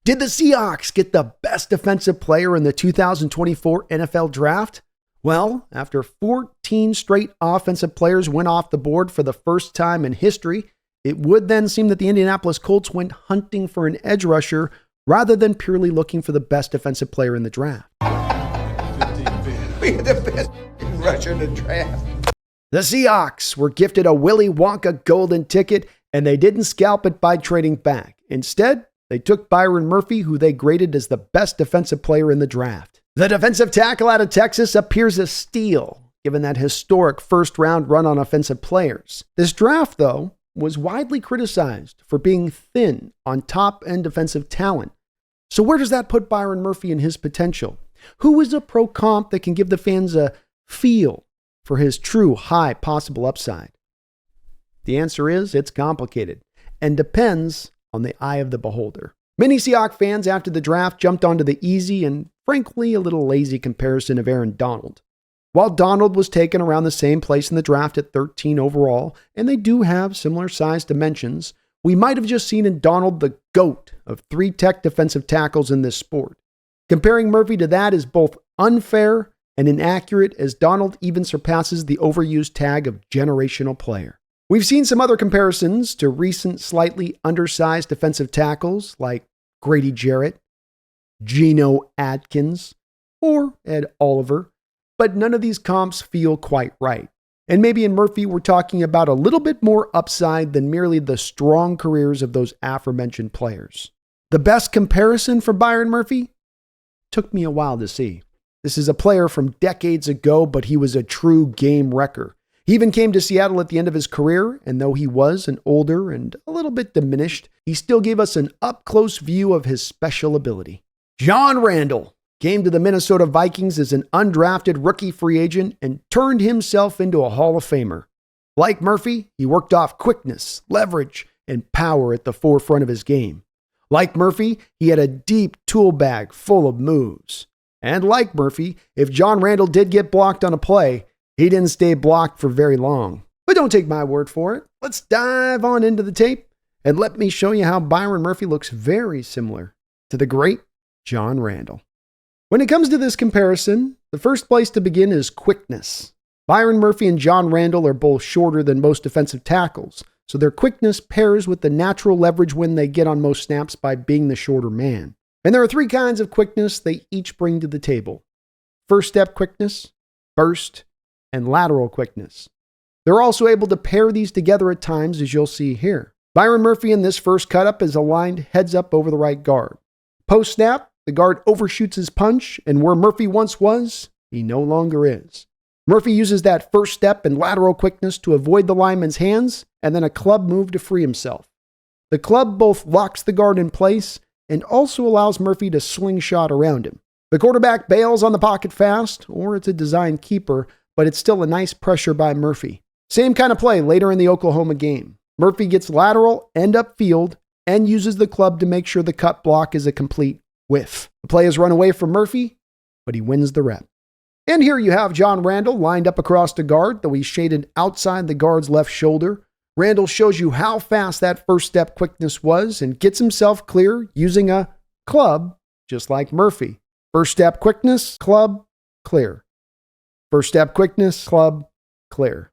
Did the Seahawks get the best defensive player in the 2024 NFL Draft? Well, after 14 straight offensive players went off the board for the first time in history, it would then seem that the Indianapolis Colts went hunting for an edge rusher rather than purely looking for the best defensive player in the draft. We had the best rusher in the draft. The Seahawks were gifted a Willy Wonka golden ticket, and they didn't scalp it by trading back. Instead, they took Byron Murphy, who they graded as the best defensive player in the draft. The defensive tackle out of Texas appears a steal, given that historic first-round run on offensive players. This draft, though, was widely criticized for being thin on top-end defensive talent. So where does that put Byron Murphy and his potential? Who is a pro comp that can give the fans a feel for his true high possible upside? The answer is it's complicated and depends on the eye of the beholder. Many Seahawks fans after the draft jumped onto the easy and frankly a little lazy comparison of Aaron Donald. While Donald was taken around the same place in the draft at 13 overall, and they do have similar size dimensions, we might have just seen in Donald the GOAT of 3 tech defensive tackles in this sport. Comparing Murphy to that is both unfair and inaccurate, as Donald even surpasses the overused tag of generational player. We've seen some other comparisons to recent slightly undersized defensive tackles like Grady Jarrett, Geno Atkins, or Ed Oliver, but none of these comps feel quite right. And maybe in Murphy we're talking about a little bit more upside than merely the strong careers of those aforementioned players. The best comparison for Byron Murphy? Took me a while to see. This is a player from decades ago, but he was a true game wrecker. He even came to Seattle at the end of his career, and though he was an older and a little bit diminished, he still gave us an up-close view of his special ability. John Randle came to the Minnesota Vikings as an undrafted rookie free agent and turned himself into a Hall of Famer. Like Murphy, he worked off quickness, leverage, and power at the forefront of his game. Like Murphy, he had a deep tool bag full of moves. And like Murphy, if John Randle did get blocked on a play, he didn't stay blocked for very long. But don't take my word for it. Let's dive on into the tape and let me show you how Byron Murphy looks very similar to the great John Randle. When it comes to this comparison, the first place to begin is quickness. Byron Murphy and John Randle are both shorter than most defensive tackles, so their quickness pairs with the natural leverage win they get on most snaps by being the shorter man. And there are 3 kinds of quickness they each bring to the table: first step quickness, burst, and lateral quickness. They're also able to pair these together at times, as you'll see here. Byron Murphy in this first cut-up is aligned heads up over the right guard. Post-snap, the guard overshoots his punch, and where Murphy once was, he no longer is. Murphy uses that first step and lateral quickness to avoid the lineman's hands, and then a club move to free himself. The club both locks the guard in place and also allows Murphy to slingshot around him. The quarterback bails on the pocket fast, or it's a designed keeper, but it's still a nice pressure by Murphy. Same kind of play later in the Oklahoma game. Murphy gets lateral and upfield and uses the club to make sure the cut block is a complete whiff. The play is run away from Murphy, but he wins the rep. And here you have John Randle lined up across the guard, though he's shaded outside the guard's left shoulder. Randle shows you how fast that first step quickness was and gets himself clear using a club, just like Murphy. First step quickness, club, clear. First step quickness, club, clear.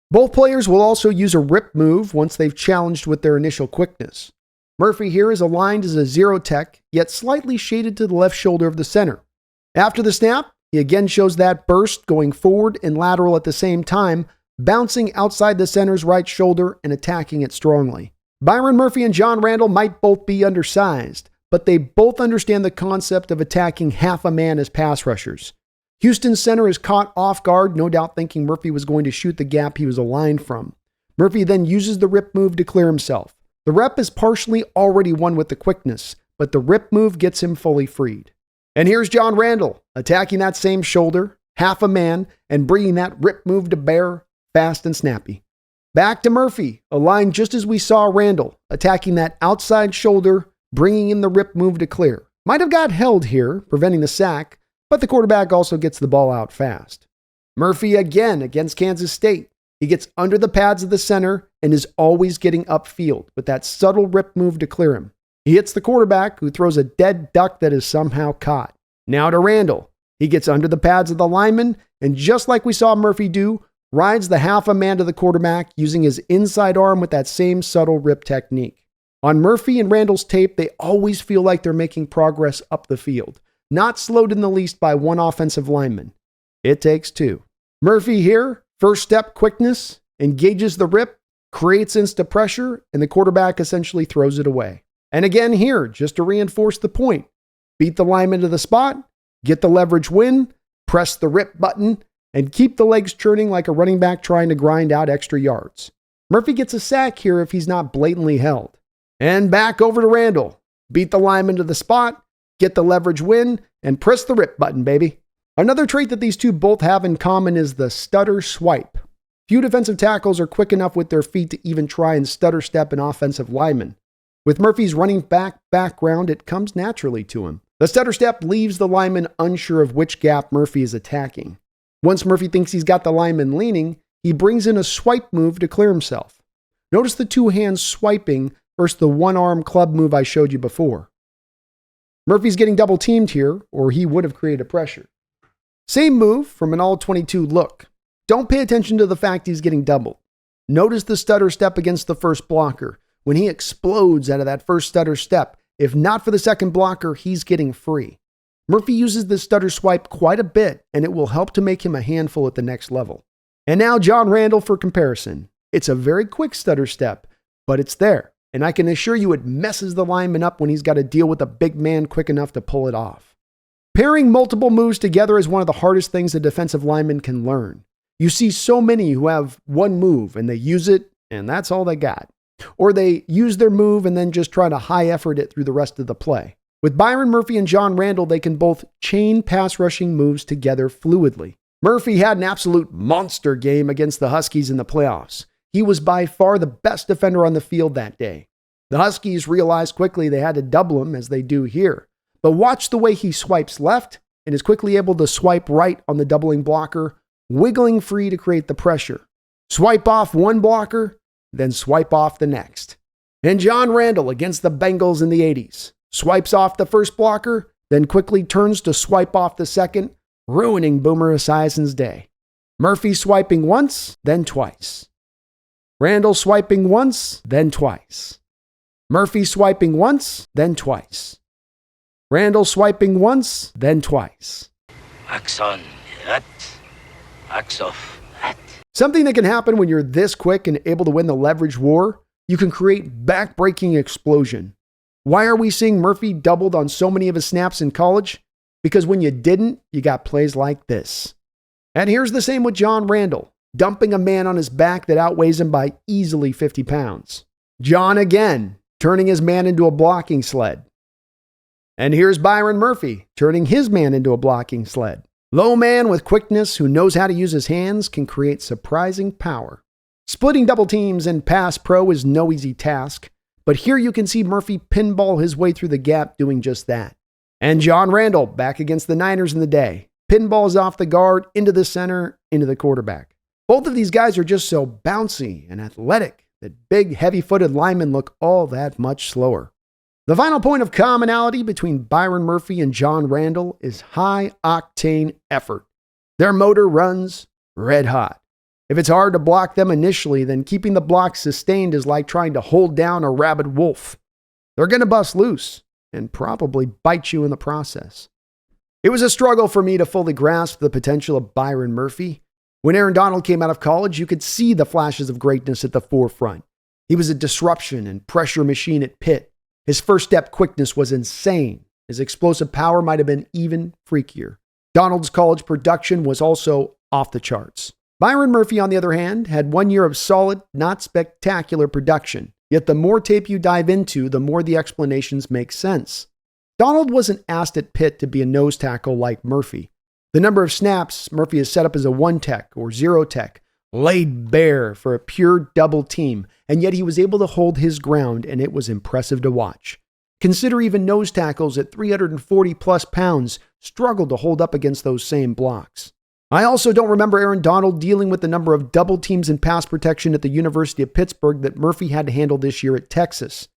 Both players will also use a rip move once they've challenged with their initial quickness. Murphy here is aligned as a zero tech, yet slightly shaded to the left shoulder of the center. After the snap, he again shows that burst going forward and lateral at the same time, bouncing outside the center's right shoulder and attacking it strongly. Byron Murphy and John Randle might both be undersized, but they both understand the concept of attacking half a man as pass rushers. Houston's center is caught off guard, no doubt thinking Murphy was going to shoot the gap he was aligned from. Murphy then uses the rip move to clear himself. The rep is partially already won with the quickness, but the rip move gets him fully freed. And here's John Randle attacking that same shoulder, half a man, and bringing that rip move to bear fast and snappy. Back to Murphy, aligned just as we saw Randle, attacking that outside shoulder, bringing in the rip move to clear. Might have got held here, preventing the sack, but the quarterback also gets the ball out fast. Murphy again against Kansas State. He gets under the pads of the center and is always getting upfield with that subtle rip move to clear him. He hits the quarterback, who throws a dead duck that is somehow caught. Now to Randle. He gets under the pads of the lineman, and just like we saw Murphy do, rides the half a man to the quarterback using his inside arm with that same subtle rip technique. On Murphy and Randle's tape, they always feel like they're making progress up the field, not slowed in the least by one offensive lineman. It takes two. Murphy here, first step quickness, engages the rip, creates instant pressure, and the quarterback essentially throws it away. And again here, just to reinforce the point, beat the lineman to the spot, get the leverage win, press the rip button, and keep the legs churning like a running back trying to grind out extra yards. Murphy gets a sack here if he's not blatantly held. And back over to Randle. Beat the lineman to the spot, get the leverage win, and press the rip button, baby. Another trait that these two both have in common is the stutter swipe. Few defensive tackles are quick enough with their feet to even try and stutter step an offensive lineman. With Murphy's running back background, it comes naturally to him. The stutter step leaves the lineman unsure of which gap Murphy is attacking. Once Murphy thinks he's got the lineman leaning, he brings in a swipe move to clear himself. Notice the two hands swiping versus the one-arm club move I showed you before. Murphy's getting double teamed here, or he would have created pressure. Same move from an all-22 look. Don't pay attention to the fact he's getting doubled. Notice the stutter step against the first blocker. When he explodes out of that first stutter step, if not for the second blocker, he's getting free. Murphy uses the stutter swipe quite a bit, and it will help to make him a handful at the next level. And now John Randle for comparison. It's a very quick stutter step, but it's there. And I can assure you it messes the lineman up when he's got to deal with a big man quick enough to pull it off. Pairing multiple moves together is one of the hardest things a defensive lineman can learn. You see so many who have one move and they use it and that's all they got. Or they use their move and then just try to high effort it through the rest of the play. With Byron Murphy and John Randle, they can both chain pass rushing moves together fluidly. Murphy had an absolute monster game against the Huskies in the playoffs. He was by far the best defender on the field that day. The Huskies realized quickly they had to double him, as they do here. But watch the way he swipes left and is quickly able to swipe right on the doubling blocker, wiggling free to create the pressure. Swipe off one blocker, then swipe off the next. And John Randle against the Bengals in the 80s. Swipes off the first blocker, then quickly turns to swipe off the second, ruining Boomer Esiason's day. Murphy swiping once, then twice. Randle swiping once, then twice. Murphy swiping once, then twice. Randle swiping once, then twice. Axe on, that. Axe off, that. Something that can happen when you're this quick and able to win the leverage war, you can create back-breaking explosion. Why are we seeing Murphy doubled on so many of his snaps in college? Because when you didn't, you got plays like this. And here's the same with John Randle, dumping a man on his back that outweighs him by easily 50 pounds. John again, turning his man into a blocking sled. And here's Byron Murphy, turning his man into a blocking sled. Low man with quickness who knows how to use his hands can create surprising power. Splitting double teams in pass pro is no easy task, but here you can see Murphy pinball his way through the gap doing just that. And John Randle back against the Niners in the day. Pinballs off the guard, into the center, into the quarterback. Both of these guys are just so bouncy and athletic that big, heavy-footed linemen look all that much slower. The final point of commonality between Byron Murphy and John Randle is high-octane effort. Their motor runs red hot. If it's hard to block them initially, then keeping the block sustained is like trying to hold down a rabid wolf. They're going to bust loose and probably bite you in the process. It was a struggle for me to fully grasp the potential of Byron Murphy. When Aaron Donald came out of college, you could see the flashes of greatness at the forefront. He was a disruption and pressure machine at Pitt. His first step quickness was insane. His explosive power might have been even freakier. Donald's college production was also off the charts. Byron Murphy, on the other hand, had 1 year of solid, not spectacular production. Yet the more tape you dive into, the more the explanations make sense. Donald wasn't asked at Pitt to be a nose tackle like Murphy. The number of snaps Murphy is set up as a one-tech or zero-tech, laid bare for a pure double team, and yet he was able to hold his ground, and it was impressive to watch. Consider even nose tackles at 340-plus pounds struggled to hold up against those same blocks. I also don't remember Aaron Donald dealing with the number of double teams in pass protection at the University of Pittsburgh that Murphy had to handle this year at Texas.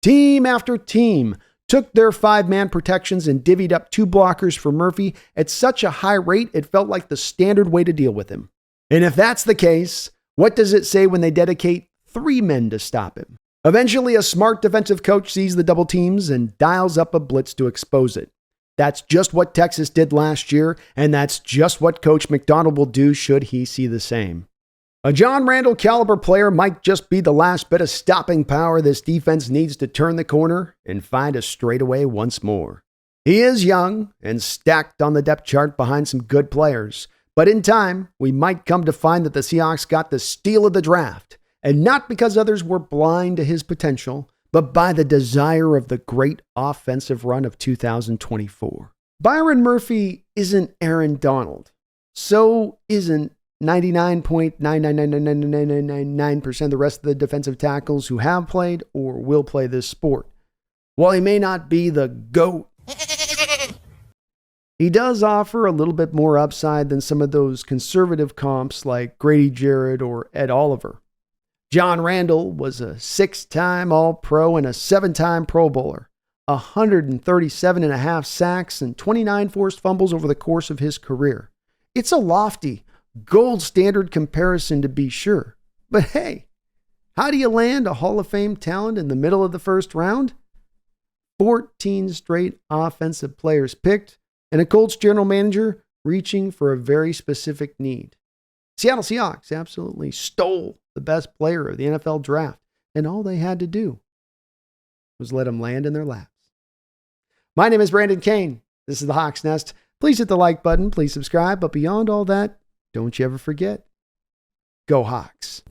Team after team took their 5-man protections and divvied up 2 blockers for Murphy at such a high rate it felt like the standard way to deal with him. And if that's the case, what does it say when they dedicate 3 men to stop him? Eventually, a smart defensive coach sees the double teams and dials up a blitz to expose it. That's just what Texas did last year, and that's just what Coach McDonald will do should he see the same. A John Randle caliber player might just be the last bit of stopping power this defense needs to turn the corner and find a straightaway once more. He is young and stacked on the depth chart behind some good players, but in time, we might come to find that the Seahawks got the steal of the draft, and not because others were blind to his potential, but by the desire of the great offensive run of 2024. Byron Murphy isn't Aaron Donald. So isn't 99.9999999% of the rest of the defensive tackles who have played or will play this sport. While he may not be the GOAT, he does offer a little bit more upside than some of those conservative comps like Grady Jarrett or Ed Oliver. John Randle was a 6-time All-Pro and a 7-time Pro Bowler, 137.5 sacks and 29 forced fumbles over the course of his career. It's a lofty, gold standard comparison to be sure. But hey, how do you land a Hall of Fame talent in the middle of the first round? 14 straight offensive players picked and a Colts general manager reaching for a very specific need. Seattle Seahawks absolutely stole the best player of the NFL draft, and all they had to do was let him land in their laps. My name is Brandon Kane. This is the Hawks Nest. Please hit the like button. Please subscribe. But beyond all that, don't you ever forget, go Hawks.